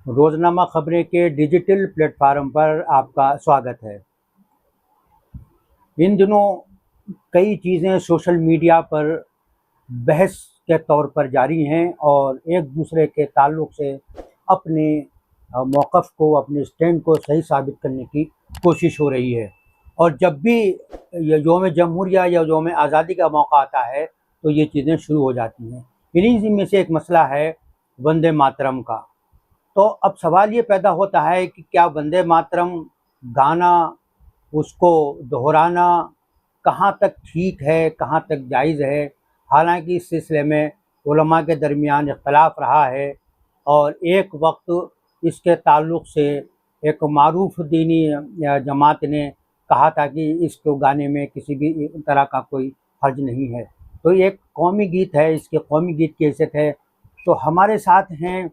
रोज़नामा खबरें के digital platform पर आपका स्वागत है। इन दिनों कई चीज़ें सोशल मीडिया पर बहस के तौर पर जारी हैं और एक दूसरे के ताल्लुक से अपने मौक़िफ़ को, अपने स्टैंड को सही साबित करने की कोशिश हो रही है। और जब भी ये यौम जमहूरिया या यौम आज़ादी का मौका आता है तो ये चीज़ें शुरू हो जाती हैं। इन्हीं में से एक मसला है वंदे मातरम का। तो अब सवाल ये पैदा होता है कि क्या वंदे मातरम गाना, उसको दोहराना कहाँ तक ठीक है, कहाँ तक जायज़ है? हालांकि इस सिलसिले में उलमा के दरमियान इख्तलाफ रहा है और एक वक्त इसके ताल्लुक़ से एक मारूफ दीनी जमात ने कहा था कि इसको गाने में किसी भी तरह का कोई हर्ज नहीं है। तो ये एक कौमी गीत है, इसके कौमी गीत की हैसियत है। तो हमारे साथ हैं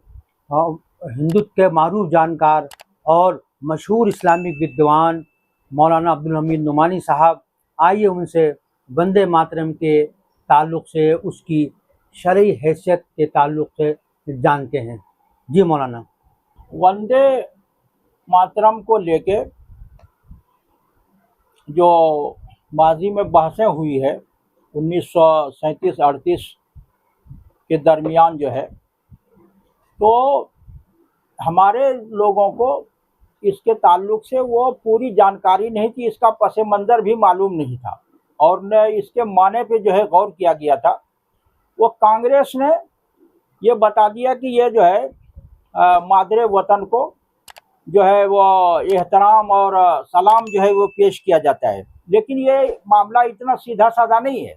हिंदुत्व के मारूफ जानकार और मशहूर इस्लामिक विद्वान मौलाना अब्दुल हमीद नुमानी साहब। आइए उनसे वंदे मातरम के ताल्लुक़ से, उसकी शरई हैसियत के ताल्लुक़ से जानते हैं। जी मौलाना। वंदे मातरम को लेके जो माजी में बहसें हुई है 1937-38 के दरमियान जो है, तो हमारे लोगों को इसके ताल्लुक़ से वो पूरी जानकारी नहीं थी, इसका पस मंज़र भी मालूम नहीं था और न इसके माने पे जो है गौर किया गया था। वो कांग्रेस ने ये बता दिया कि ये जो है मादरे वतन को जो है वो एहतराम और सलाम जो है वो पेश किया जाता है, लेकिन ये मामला इतना सीधा साधा नहीं है,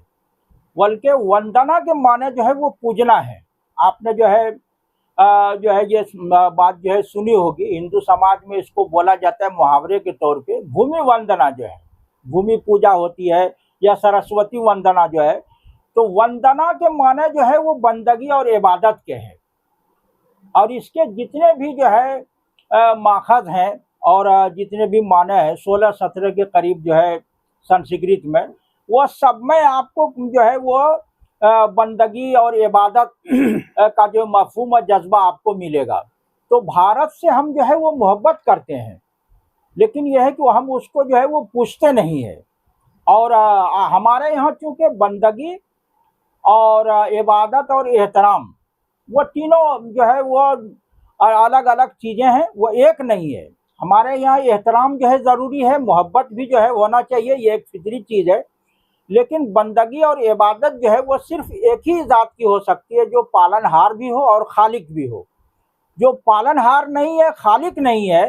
बल्कि वंदना के माने जो है वो पूजना है। आपने जो है ये बात जो है सुनी होगी, हिंदू समाज में इसको बोला जाता है मुहावरे के तौर पे, भूमि वंदना जो है, भूमि पूजा होती है या सरस्वती वंदना जो है। तो वंदना के माने जो है वो बंदगी और इबादत के हैं और इसके जितने भी जो है माखज़ हैं और जितने भी माने हैं 16-17 के करीब जो है संस्कृत में, वो सब में आपको जो है वो बंदगी और इबादत का जो मफ़हूम और जज्बा आपको मिलेगा। तो भारत से हम जो है वो मोहब्बत करते हैं, लेकिन यह है कि हम उसको जो है वो पूछते नहीं है। और हमारे यहाँ चूँकि बंदगी और इबादत और एहतराम वो तीनों जो है वो अलग अलग चीज़ें हैं, वो एक नहीं है। हमारे यहाँ एहतराम जो है ज़रूरी है, मोहब्बत भी जो है होना चाहिए, ये एक फितरी चीज़ है। लेकिन बंदगी और इबादत जो है वो सिर्फ एक ही ज़ात की हो सकती है, जो पालनहार भी हो और खालिक भी हो। जो पालनहार नहीं है, खालिक नहीं है,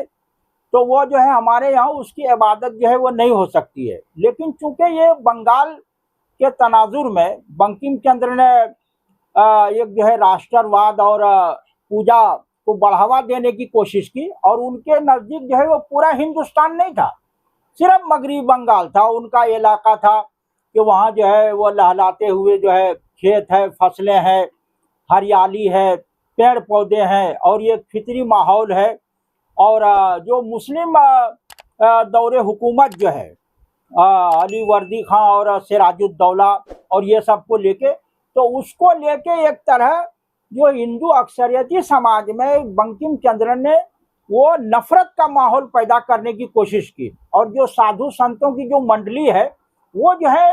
तो वो जो है हमारे यहाँ उसकी इबादत जो है वो नहीं हो सकती है। लेकिन चूँकि ये बंगाल के तनाजुर में बंकिम चंद्र ने एक जो है राष्ट्रवाद और पूजा को बढ़ावा देने की कोशिश की और उनके नज़दीक जो है वो पूरा हिंदुस्तान नहीं था, सिर्फ मगरबी बंगाल था, उनका इलाका था कि वहाँ जो है वो लहलाते हुए जो है खेत है, फसलें हैं, हरियाली है, पेड़ पौधे हैं और ये फितरी माहौल है। और जो मुस्लिम दौरे हुकूमत जो है अली वर्दी खां और सिराजुद्दौला और ये सब को लेके, तो उसको लेके एक तरह जो हिंदू अक्सरियती समाज में बंकिम चंद्र ने वो नफरत का माहौल पैदा करने की कोशिश की और जो साधु संतों की जो मंडली है वो जो है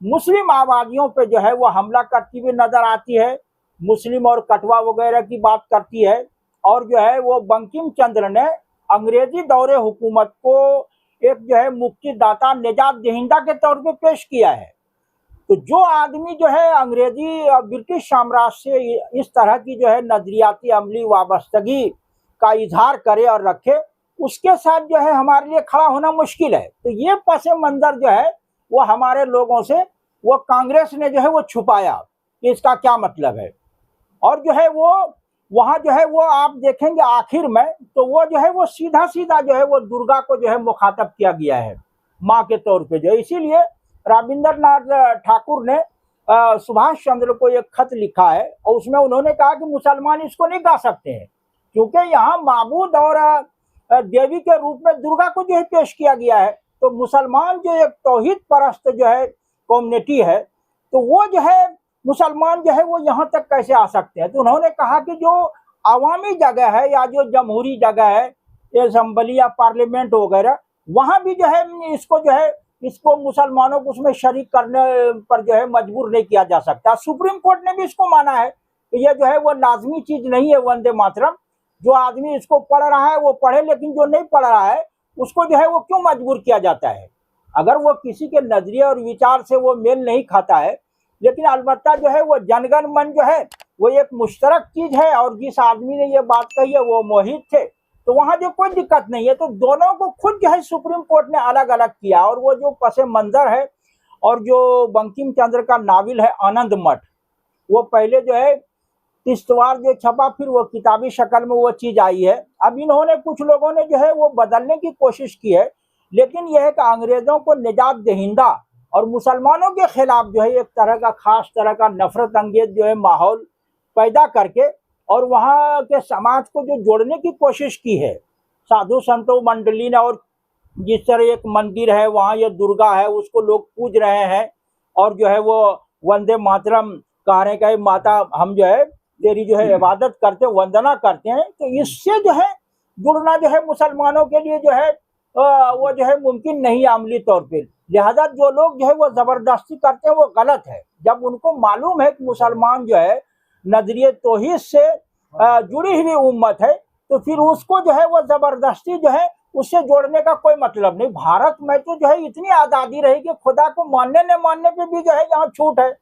मुस्लिम आबादियों पे जो है वो हमला करती हुई नजर आती है, मुस्लिम और कटवा वगैरह की बात करती है। और जो है वो बंकिम चंद्र ने अंग्रेजी दौरे हुकूमत को एक जो है मुक्तिदाता, निजात दहिंदा के तौर पे पेश किया है। तो जो आदमी जो है अंग्रेजी और ब्रिटिश साम्राज्य से इस तरह की जो है नजरियाती अमली वाबस्तगी का इजहार करे और रखे, उसके साथ जो है हमारे लिए खड़ा होना मुश्किल है। तो ये पस मंजर जो है वो हमारे लोगों से वो कांग्रेस ने जो है वो छुपाया कि इसका क्या मतलब है। और जो है वो वहाँ जो है वो आप देखेंगे आखिर में, तो वो जो है वो सीधा सीधा जो है वो दुर्गा को जो है मुखातब किया गया है माँ के तौर पे जो है। इसीलिए रविंद्रनाथ ठाकुर ने सुभाष चंद्र को एक खत लिखा है और उसमें उन्होंने कहा कि मुसलमान इसको नहीं गा सकते हैं, क्योंकि यहाँ माबूद और देवी के रूप में दुर्गा को जो है पेश किया गया है। तो मुसलमान जो एक तौहीद परस्त जो है कम्युनिटी है, तो वो जो है मुसलमान जो है वो यहाँ तक कैसे आ सकते हैं। तो उन्होंने कहा कि जो आवामी जगह है या जो जमहूरी जगह है, ये असेंबली या पार्लियामेंट वगैरह, वहाँ भी जो है इसको मुसलमानों को उसमें शरीक करने पर जो है मजबूर नहीं किया जा सकता। सुप्रीम कोर्ट ने भी इसको माना है कि ये जो है वो लाजमी चीज नहीं है वंदे मातरम। जो आदमी इसको पढ़ रहा है वो पढ़े, लेकिन जो नहीं पढ़ रहा है उसको जो है वो क्यों मजबूर किया जाता है? अगर वो किसी के नजरिए और विचार से वो मेल नहीं खाता है, लेकिन अलबत्ता जो है वो जनगण मन जो है वो एक मुश्तरक चीज है, और जिस आदमी ने ये बात कही है वो मोहित थे, तो वहां जो कोई दिक्कत नहीं है। तो दोनों को खुद जो है सुप्रीम कोर्ट ने अलग अलग किया। और वो जो पसे मंजर है और जो बंकिम चंद्र का नावल है आनंद मठ, वो पहले जो है किश्तवाड़ जो छपा, फिर वो किताबी शक्ल में वो चीज आई है। अब इन्होंने कुछ लोगों ने जो है वो बदलने की कोशिश की है, लेकिन यह है कि अंग्रेजों को निजात दहिंदा और मुसलमानों के खिलाफ जो है एक तरह का खास तरह का नफरत अंगेज जो है माहौल पैदा करके और वहाँ के समाज को जो जोड़ने की कोशिश की है साधु संतों मंडली ने। और जिस तरह एक मंदिर है वहाँ ये दुर्गा है, उसको लोग पूज रहे हैं और जो है वो वंदे मातरम कह रहे हैं कि माता हम जो है तेरी जो है इबादत करते वंदना करते हैं। तो इससे जो है जुड़ना जो है मुसलमानों के लिए जो है वो जो है मुमकिन नहीं है अमली तौर पे। लिहाजा जो लोग जो है वो जबरदस्ती करते हैं वो गलत है। जब उनको मालूम है कि मुसलमान जो है नजरिए तौहीद से जुड़ी हुई उम्मत है, तो फिर उसको जो है वो जबरदस्ती जो है उससे जोड़ने का कोई मतलब नहीं। भारत में तो जो है इतनी आज़ादी रही कि खुदा को मानने न मानने पे भी जो है यहाँ छूट है।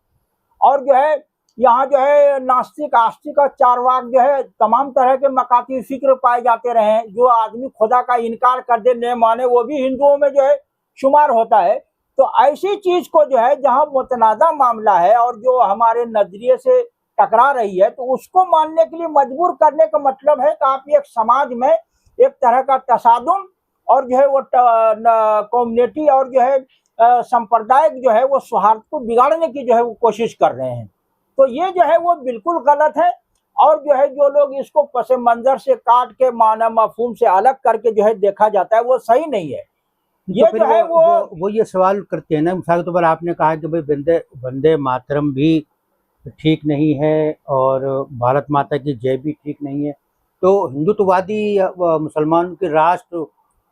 और जो है यहाँ जो है नास्तिक आस्तिक और चारवाक जो है तमाम तरह के मकाती फिक्र पाए जाते रहे हैं। जो आदमी खुदा का इनकार कर दे न माने वो भी हिंदुओं में जो है शुमार होता है। तो ऐसी चीज को जो है जहाँ मुतनाज़ा मामला है और जो हमारे नजरिए से टकरा रही है, तो उसको मानने के लिए मजबूर करने का मतलब है कि आप एक समाज में एक तरह का तसादुम और जो है वो कम्युनिटी और जो है सांप्रदायिक जो है वो सौहार्द को बिगाड़ने की जो है वो कोशिश कर रहे हैं। तो ये जो है वो बिल्कुल गलत है। और जो है जो लोग इसको पसे मंजर से काट के माना मफहूम से अलग करके जो है देखा जाता है वो सही नहीं है। ये तो फिर जो है वो ये सवाल करते हैं ना, मिसाल के तौर पर आपने कहा कि भाई वंदे मातरम भी ठीक नहीं है और भारत माता की जय भी ठीक नहीं है, तो हिंदुत्ववादी मुसलमान की राष्ट्र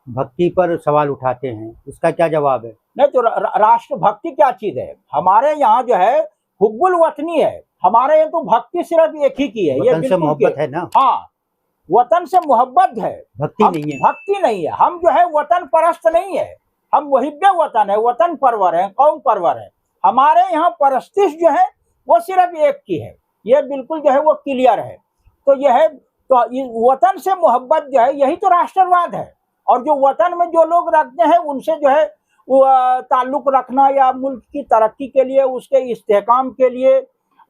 भक्ति पर सवाल उठाते हैं, इसका क्या जवाब है? नहीं तो राष्ट्र भक्ति क्या चीज है? हमारे यहाँ जो है हुब्बुल वतनी है। हमारे यहाँ तो भक्ति सिर्फ एक ही की है, ये वतन से मोहब्बत है ना। हाँ, वतन से मोहब्बत है, भक्ति नहीं है। भक्ति नहीं है। हम जो है वतन परस्त नहीं है, हम मुहिब्बे वतन है, वतन परवर है, कौम परवर है। हमारे यहाँ परस्तिश जो है वो सिर्फ एक की है, ये बिल्कुल जो है वो क्लियर है। तो यह है तो वतन से मोहब्बत जो है यही तो राष्ट्रवाद है। और जो वतन में जो लोग रखते हैं उनसे जो है ताल्लुक रखना या मुल्क की तरक्की के लिए, उसके इस्तेहकाम के लिए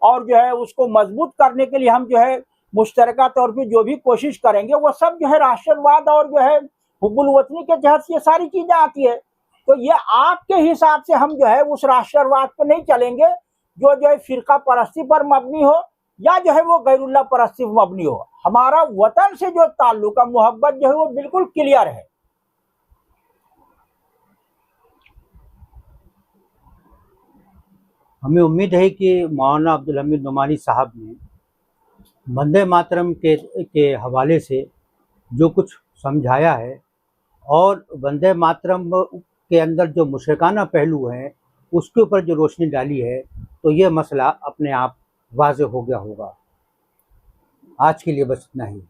और जो है उसको मजबूत करने के लिए हम जो है मुश्तरका तौर पे जो भी कोशिश करेंगे वो सब जो है राष्ट्रवाद और जो है हुब्बुल वतनी के तहत ये सारी चीजें आती है। तो ये आपके हिसाब से हम जो है उस राष्ट्रवाद पर नहीं चलेंगे जो है फिरका परस्ती पर मबनी हो या जो है वो गैरुल्लाह परस्ती पर मबनी हो। हमारा वतन से जो ताल्लुक मोहब्बत जो है वो बिल्कुल क्लियर है। हमें उम्मीद है कि मौलाना अब्दुल हमीद नुमानी साहब ने वंदे मातरम के हवाले से जो कुछ समझाया है और वंदे मातरम के अंदर जो मुशरिकाना पहलू हैं उसके ऊपर जो रोशनी डाली है, तो ये मसला अपने आप वाज़ेह हो गया होगा। आज के लिए बस इतना ही।